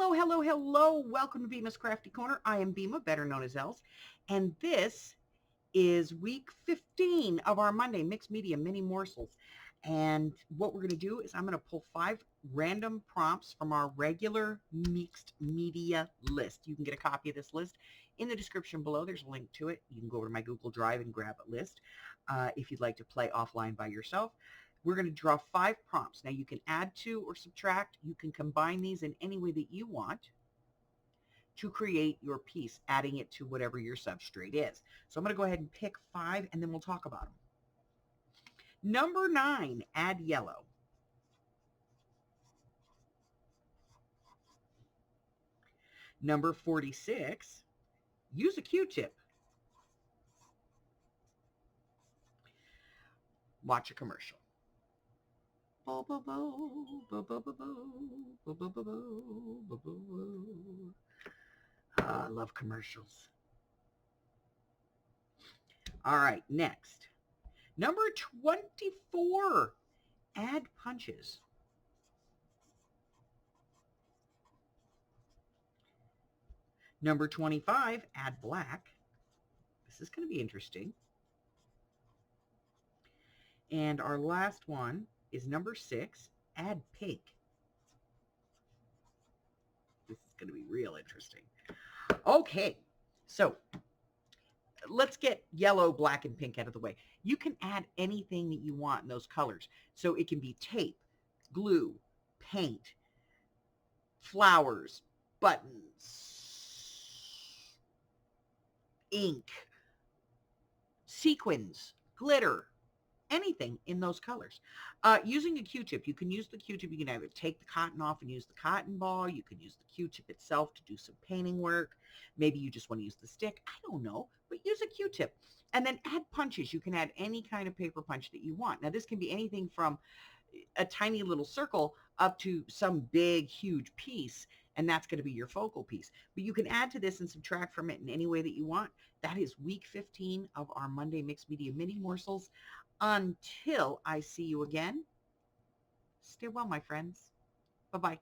Hello, hello, hello. Welcome to Bma's Crafty Corner. I am Bma, better known as Els, and this is week 15 of our Monday Mixed Media Mini Morsels. And what we're going to do is I'm going to pull 5 random prompts from our regular mixed media list. You can get a copy of this list in the description below. There's a link to it. You can go over to my Google Drive and grab a list if you'd like to play offline by yourself. We're going to draw 5 prompts. Now you can add to or subtract. You can combine these in any way that you want to create your piece, adding it to whatever your substrate is. So I'm going to go ahead and pick 5 and then we'll talk about them. Number 9, add yellow. Number 46, use a Q-tip. Watch a commercial. I love commercials. All right, next. Number 24, add punches. Number 25, add black. This is going to be interesting. And our last one is number 6, add pink. This is going to be real interesting. Okay, so let's get yellow, black, and pink out of the way. You can add anything that you want in those colors. So it can be tape, glue, paint, flowers, buttons, ink, sequins, glitter, anything in those colors. Using a Q-tip, you can use the Q-tip. You can either take the cotton off and use the cotton ball. You can use the Q-tip itself to do some painting work. Maybe you just want to use the stick. I don't know, but use a Q-tip. And then add punches. You can add any kind of paper punch that you want. Now, this can be anything from a tiny little circle up to some big, huge piece, and that's going to be your focal piece. But you can add to this and subtract from it in any way that you want. That is week 15 of our Monday Mixed Media Mini Morsels. Until I see you again, stay well, my friends. Bye-bye.